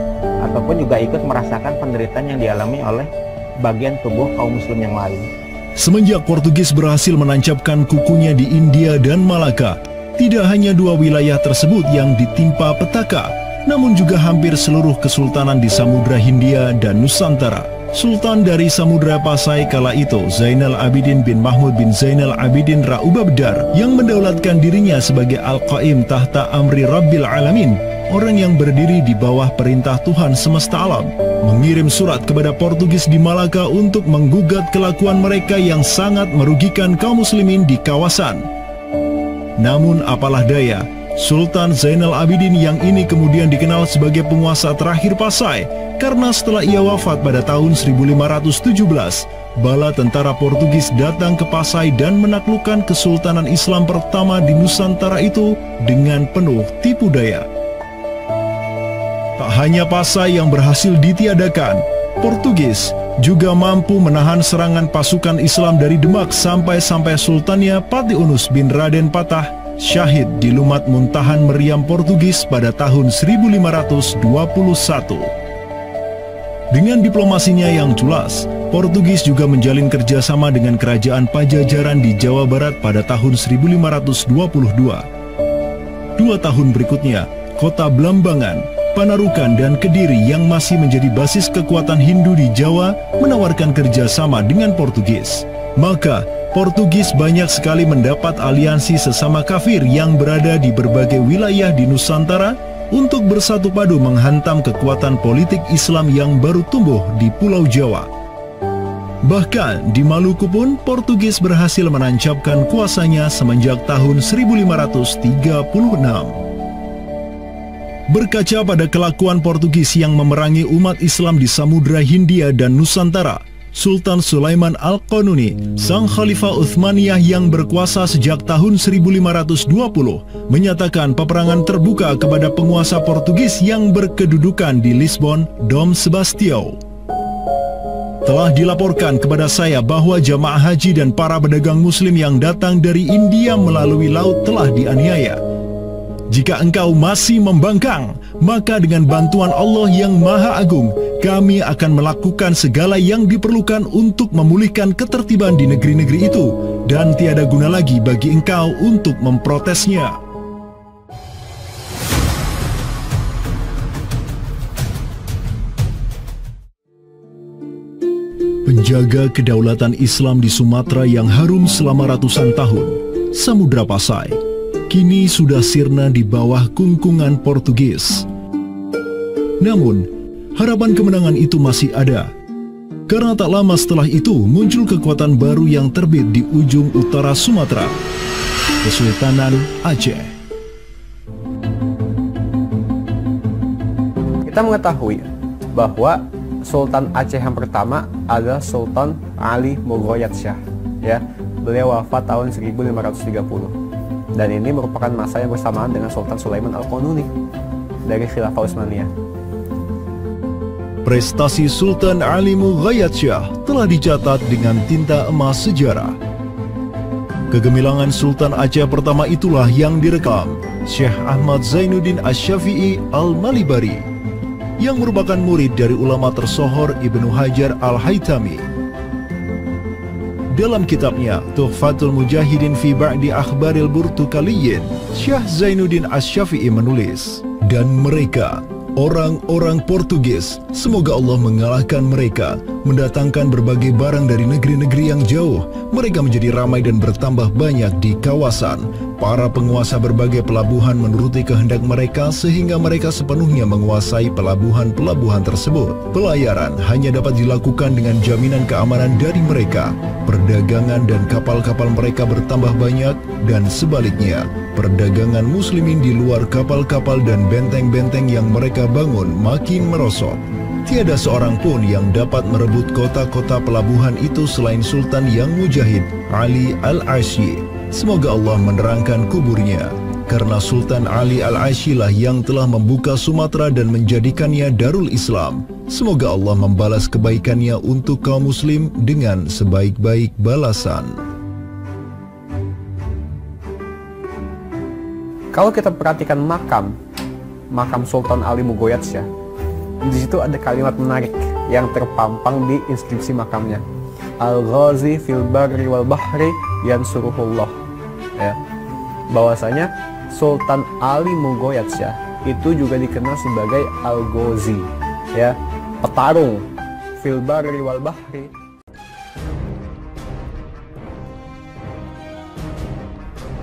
ataupun juga ikut merasakan penderitaan yang dialami oleh bagian tubuh kaum Muslim yang lain. Semenjak Portugis berhasil menancapkan kukunya di India dan Malaka, tidak hanya dua wilayah tersebut yang ditimpa petaka, namun juga hampir seluruh kesultanan di Samudra Hindia dan Nusantara. Sultan dari Samudra Pasai kala itu, Zainal Abidin bin Mahmud bin Zainal Abidin Ra Ubabdar, yang mendaulatkan dirinya sebagai Al-Qaim tahta Amri Rabbil Alamin, orang yang berdiri di bawah perintah Tuhan semesta alam, mengirim surat kepada Portugis di Malaka untuk menggugat kelakuan mereka yang sangat merugikan kaum muslimin di kawasan. Namun apalah daya, Sultan Zainal Abidin yang ini kemudian dikenal sebagai penguasa terakhir Pasai, karena setelah ia wafat pada tahun 1517, bala tentara Portugis datang ke Pasai dan menaklukkan kesultanan Islam pertama di Nusantara itu dengan penuh tipu daya. Tak hanya Pasai yang berhasil ditiadakan, Portugis juga mampu menahan serangan pasukan Islam dari Demak sampai Sultannya Patiunus bin Raden Patah syahid di Lumat Muntahan Meriam Portugis pada tahun 1521. Dengan diplomasinya yang culas, Portugis juga menjalin kerjasama dengan kerajaan Pajajaran di Jawa Barat pada tahun 1522. 2 tahun berikutnya, kota Blambangan, Panarukan dan Kediri yang masih menjadi basis kekuatan Hindu di Jawa menawarkan kerjasama dengan Portugis. Maka, Portugis banyak sekali mendapat aliansi sesama kafir yang berada di berbagai wilayah di Nusantara untuk bersatu padu menghantam kekuatan politik Islam yang baru tumbuh di Pulau Jawa. Bahkan di Maluku pun Portugis berhasil menancapkan kuasanya semenjak tahun 1536. Berkaca pada kelakuan Portugis yang memerangi umat Islam di Samudra Hindia dan Nusantara, Sultan Sulaiman Al-Qanuni, sang Khalifah Uthmaniyah yang berkuasa sejak tahun 1520, menyatakan peperangan terbuka kepada penguasa Portugis yang berkedudukan di Lisbon, Dom Sebastião. Telah dilaporkan kepada saya bahwa jamaah haji dan para pedagang muslim yang datang dari India melalui laut telah dianiaya. Jika engkau masih membangkang, maka dengan bantuan Allah yang Maha Agung, kami akan melakukan segala yang diperlukan untuk memulihkan ketertiban di negeri-negeri itu, dan tiada guna lagi bagi engkau untuk memprotesnya. Penjaga kedaulatan Islam di Sumatera yang harum selama ratusan tahun, Samudra Pasai, kini sudah sirna di bawah kungkungan Portugis. Namun, harapan kemenangan itu masih ada. Karena tak lama setelah itu muncul kekuatan baru yang terbit di ujung utara Sumatera, Kesultanan Aceh. Kita mengetahui bahwa Sultan Aceh yang pertama adalah Sultan Ali Mughayat Shah. Ya, beliau wafat tahun 1530. Dan ini merupakan masa yang bersamaan dengan Sultan Sulaiman Al-Qanuni dari Khilafah Utsmaniyah. Prestasi Sultan Ali Mughayat Shah telah dicatat dengan tinta emas sejarah. Kegemilangan Sultan Aceh pertama itulah yang direkam Syekh Ahmad Zainuddin Asy-Syafi'i Al-Malibari, yang merupakan murid dari ulama tersohor Ibnu Hajar Al-Haytami. Dalam kitabnya Tuhfatul Mujahidin fi Ba'di Akhbaril Burtukaliyin, Syekh Zainuddin Asy-Syafi'i menulis, dan mereka Orang-orang Portugis, semoga Allah mengalahkan mereka, mendatangkan berbagai barang dari negeri-negeri yang jauh. Mereka menjadi ramai dan bertambah banyak di kawasan. Para penguasa berbagai pelabuhan menuruti kehendak mereka sehingga mereka sepenuhnya menguasai pelabuhan-pelabuhan tersebut. Pelayaran hanya dapat dilakukan dengan jaminan keamanan dari mereka. Perdagangan dan kapal-kapal mereka bertambah banyak dan sebaliknya, perdagangan muslimin di luar kapal-kapal dan benteng-benteng yang mereka bangun makin merosot. Tiada seorang pun yang dapat merebut kota-kota pelabuhan itu selain Sultan yang mujahid, Ali Al-Ashi. Semoga Allah menerangkan kuburnya. Karena Sultan Ali Al-Ashi lah yang telah membuka Sumatera dan menjadikannya Darul Islam. Semoga Allah membalas kebaikannya untuk kaum muslim dengan sebaik-baik balasan. Kalau kita perhatikan makam Sultan Ali Mugoyatsya, di situ ada kalimat menarik yang terpampang di inskripsi makamnya. Al-Ghazi fil barri wal bahri yansuruhullah. Ya, bahwasanya Sultan Ali Mugoyatsya itu juga dikenal sebagai Al-Ghazi, ya, petarung fil barri wal bahri.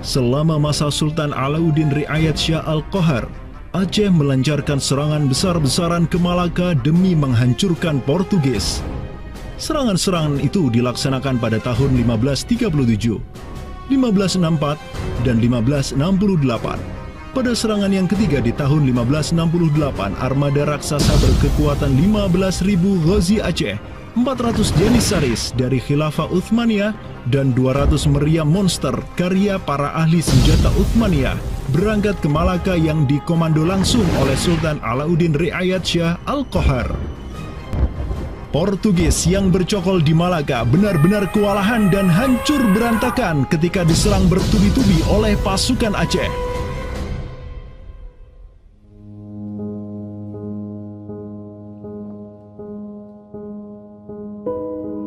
Selama masa Sultan Alauddin Riayat Shah Al-Qahar, Aceh melancarkan serangan besar-besaran ke Malaka demi menghancurkan Portugis. Serangan-serangan itu dilaksanakan pada tahun 1537, 1564, dan 1568. Pada serangan yang ketiga di tahun 1568, armada raksasa berkekuatan 15.000 Ghazi Aceh, 400 Janissaris dari Khilafah Uthmaniyah, dan 200 meriam monster karya para ahli senjata Uthmaniyah berangkat ke Malaka yang dikomando langsung oleh Sultan Alauddin Riayat Shah Al-Qahar. Portugis yang bercokol di Malaka benar-benar kewalahan dan hancur berantakan ketika diserang bertubi-tubi oleh pasukan Aceh.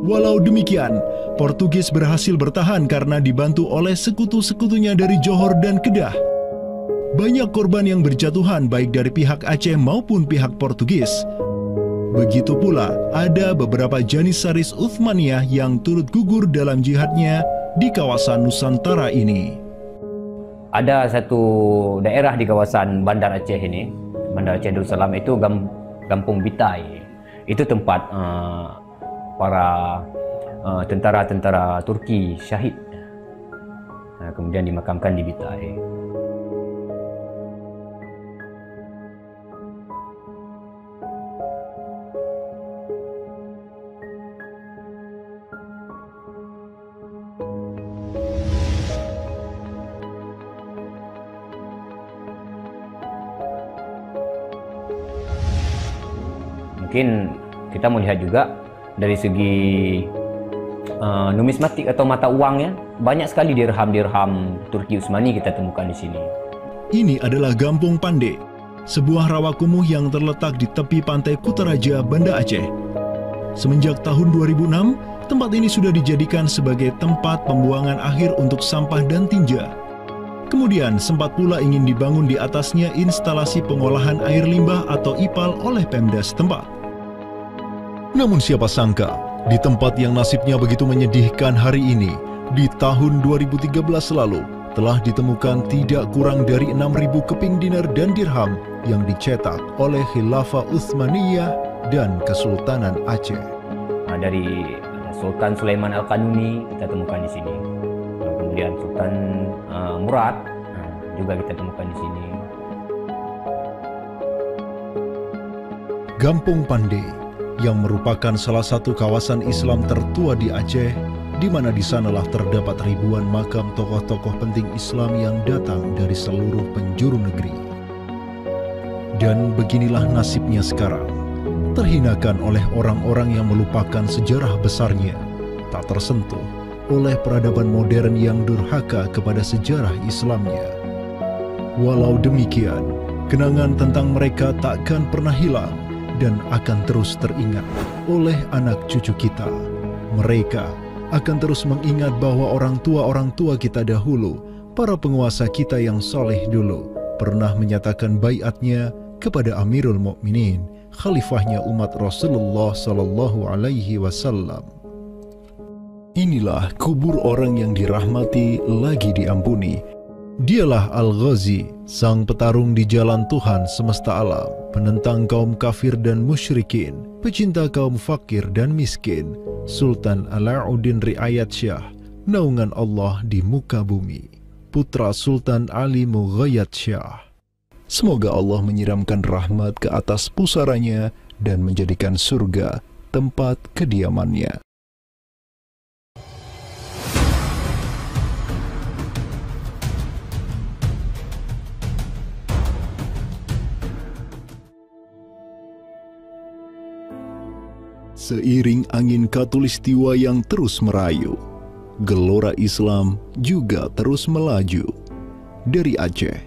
Walau demikian, Portugis berhasil bertahan karena dibantu oleh sekutu-sekutunya dari Johor dan Kedah. Banyak korban yang berjatuhan baik dari pihak Aceh maupun pihak Portugis. Begitu pula ada beberapa Janissaris Uthmaniyah yang turut gugur dalam jihadnya di kawasan Nusantara ini. Ada satu daerah di kawasan Bandar Aceh ini, Bandar Aceh Darussalam itu Kampung Bitai. Itu tempat para tentara-tentara Turki syahid, kemudian dimakamkan di Bitai. Mungkin kita melihat juga dari segi numismatik atau mata uangnya, banyak sekali dirham-dirham Turki Utsmani kita temukan di sini. Ini adalah Gampung Pande, sebuah rawa kumuh yang terletak di tepi pantai Kutaraja, Banda Aceh. Semenjak tahun 2006, tempat ini sudah dijadikan sebagai tempat pembuangan akhir untuk sampah dan tinja. Kemudian sempat pula ingin dibangun di atasnya instalasi pengolahan air limbah atau IPAL oleh Pemda setempat. Namun siapa sangka, di tempat yang nasibnya begitu menyedihkan hari ini, di tahun 2013 lalu, telah ditemukan tidak kurang dari 6.000 keping dinar dan dirham yang dicetak oleh Khilafah Utsmaniyah dan Kesultanan Aceh. Dari Sultan Sulaiman Al-Qanuni kita temukan di sini. Kemudian Sultan Murad juga kita temukan di sini. Gampung Pande yang merupakan salah satu kawasan Islam tertua di Aceh, di mana di sanalah terdapat ribuan makam tokoh-tokoh penting Islam yang datang dari seluruh penjuru negeri. Dan beginilah nasibnya sekarang, terhinakan oleh orang-orang yang melupakan sejarah besarnya, tak tersentuh oleh peradaban modern yang durhaka kepada sejarah Islamnya. Walau demikian, kenangan tentang mereka takkan pernah hilang dan akan terus teringat oleh anak cucu kita. Mereka akan terus mengingat bahwa orang tua kita dahulu, para penguasa kita yang soleh dulu, pernah menyatakan baiatnya kepada Amirul Mukminin, khalifahnya umat Rasulullah Sallallahu Alaihi Wasallam. Inilah kubur orang yang dirahmati lagi diampuni. Dialah Al-Ghazi, sang petarung di jalan Tuhan semesta alam, penentang kaum kafir dan musyrikin, pecinta kaum fakir dan miskin, Sultan Alauddin Riayat Shah, naungan Allah di muka bumi, putra Sultan Ali Mughayat Shah. Semoga Allah menyiramkan rahmat ke atas pusaranya dan menjadikan surga tempat kediamannya. Seiring angin Katulistiwa yang terus merayu, gelora Islam juga terus melaju dari Aceh,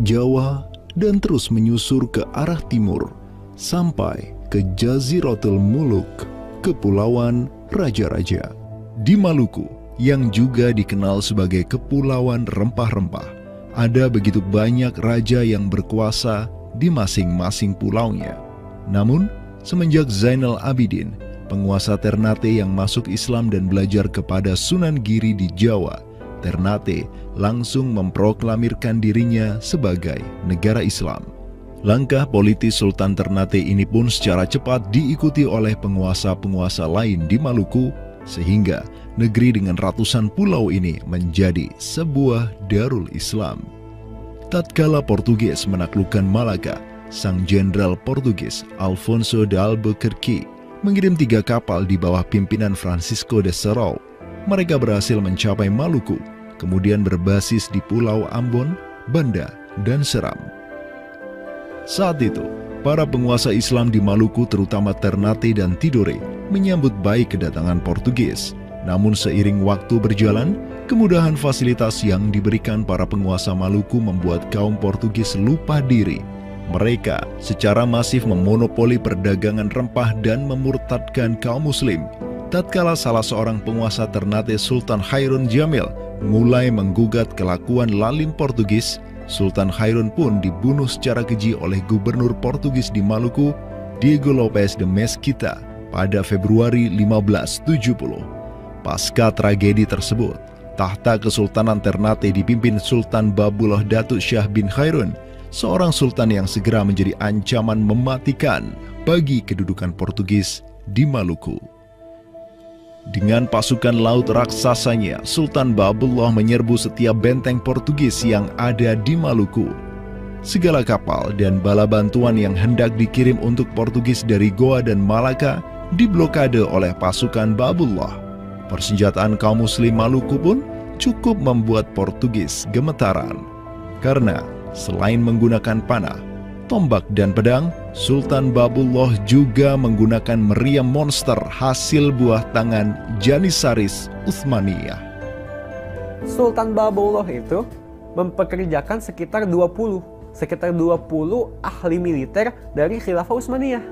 Jawa, dan terus menyusur ke arah timur sampai ke Jaziratul Muluk, Kepulauan Raja-Raja. Di Maluku, yang juga dikenal sebagai Kepulauan Rempah-Rempah, ada begitu banyak raja yang berkuasa di masing-masing pulaunya. Namun, semenjak Zainal Abidin, penguasa Ternate yang masuk Islam dan belajar kepada Sunan Giri di Jawa, Ternate langsung memproklamirkan dirinya sebagai negara Islam. Langkah politis Sultan Ternate ini pun secara cepat diikuti oleh penguasa-penguasa lain di Maluku, sehingga negeri dengan ratusan pulau ini menjadi sebuah darul Islam. Tatkala Portugis menaklukkan Malaka, sang jenderal Portugis Alfonso de Albuquerque mengirim 3 kapal di bawah pimpinan Francisco de Serrao. Mereka berhasil mencapai Maluku, kemudian berbasis di Pulau Ambon, Banda, dan Seram. Saat itu, para penguasa Islam di Maluku terutama Ternate dan Tidore menyambut baik kedatangan Portugis. Namun seiring waktu berjalan, kemudahan fasilitas yang diberikan para penguasa Maluku membuat kaum Portugis lupa diri. Mereka secara masif memonopoli perdagangan rempah dan memurtadkan kaum muslim. Tatkala salah seorang penguasa Ternate, Sultan Hairun Jamil, mulai menggugat kelakuan lalim Portugis, Sultan Hairun pun dibunuh secara keji oleh gubernur Portugis di Maluku, Diego Lopes de Mesquita, pada Februari 1570. Pasca tragedi tersebut, tahta Kesultanan Ternate dipimpin Sultan Babullah Datuk Shah bin Hairun, seorang sultan yang segera menjadi ancaman mematikan bagi kedudukan Portugis di Maluku. Dengan pasukan laut raksasanya, Sultan Babullah menyerbu setiap benteng Portugis yang ada di Maluku. Segala kapal dan bala bantuan yang hendak dikirim untuk Portugis dari Goa dan Malaka diblokade oleh pasukan Babullah. Persenjataan kaum muslim Maluku pun cukup membuat Portugis gemetaran. Karena selain menggunakan panah, tombak, dan pedang, Sultan Babullah juga menggunakan meriam monster hasil buah tangan Janissaris Utsmaniyah. Sultan Babullah itu mempekerjakan sekitar 20 ahli militer dari Khilafah Utsmaniyah.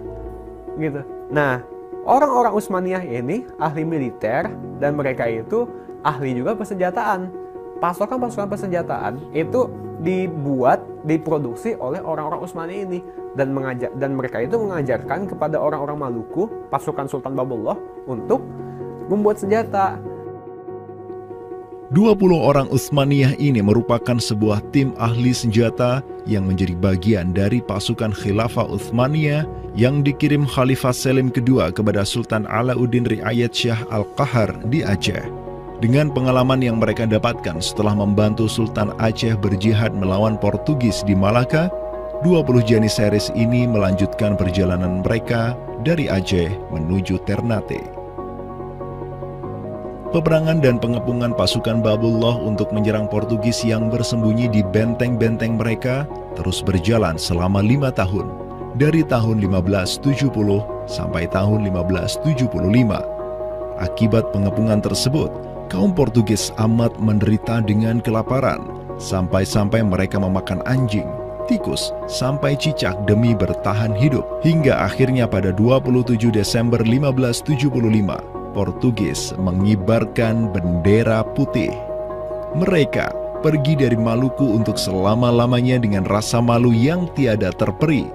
Gitu. Nah, orang-orang Utsmaniyah ini ahli militer dan mereka itu ahli juga persenjataan. Pasukan-pasukan persenjataan itu diproduksi oleh orang-orang Utsmani ini dan mereka itu mengajarkan kepada orang-orang Maluku, pasukan Sultan Babullah, untuk membuat senjata. 20 orang Utsmaniyah ini merupakan sebuah tim ahli senjata yang menjadi bagian dari pasukan Khilafah Utsmaniyah yang dikirim Khalifah Selim II kepada Sultan Alauddin Riayat Shah Al-Qahar di Aceh. Dengan pengalaman yang mereka dapatkan setelah membantu Sultan Aceh berjihad melawan Portugis di Malaka, 20 Janissaris ini melanjutkan perjalanan mereka dari Aceh menuju Ternate. Peperangan dan pengepungan pasukan Babullah untuk menyerang Portugis yang bersembunyi di benteng-benteng mereka terus berjalan selama 5 tahun, dari tahun 1570 sampai tahun 1575. Akibat pengepungan tersebut, kaum Portugis amat menderita dengan kelaparan, sampai-sampai mereka memakan anjing, tikus, sampai cicak demi bertahan hidup. Hingga akhirnya pada 27 Desember 1575, Portugis mengibarkan bendera putih. Mereka pergi dari Maluku untuk selama-lamanya dengan rasa malu yang tiada terperi.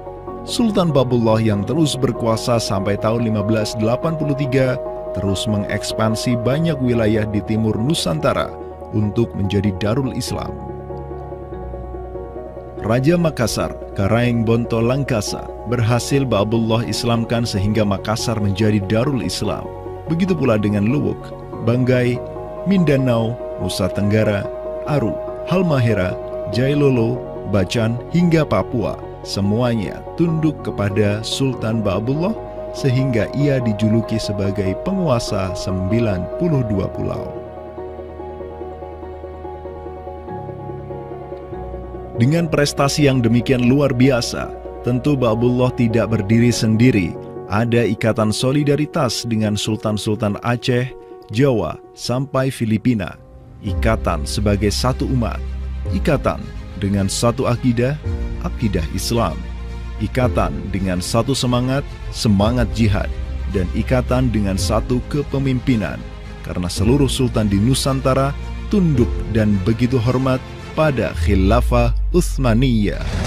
Sultan Babullah yang terus berkuasa sampai tahun 1583 terus mengekspansi banyak wilayah di timur Nusantara untuk menjadi Darul Islam. Raja Makassar, Karaeng Bonto Langkasa, berhasil Babullah Islamkan sehingga Makassar menjadi Darul Islam. Begitu pula dengan Luwuk, Banggai, Mindanao, Nusa Tenggara, Aru, Halmahera, Jailolo, Bacan, hingga Papua. Semuanya tunduk kepada Sultan Babullah sehingga ia dijuluki sebagai penguasa 92 pulau. Dengan prestasi yang demikian luar biasa, tentu Babullah tidak berdiri sendiri. Ada ikatan solidaritas dengan sultan-sultan Aceh, Jawa, sampai Filipina. Ikatan sebagai satu umat. Ikatan dengan satu akidah, akidah Islam. Ikatan dengan satu semangat, semangat jihad. Dan ikatan dengan satu kepemimpinan. Karena seluruh sultan di Nusantara tunduk dan begitu hormat pada Khilafah Utsmaniyah.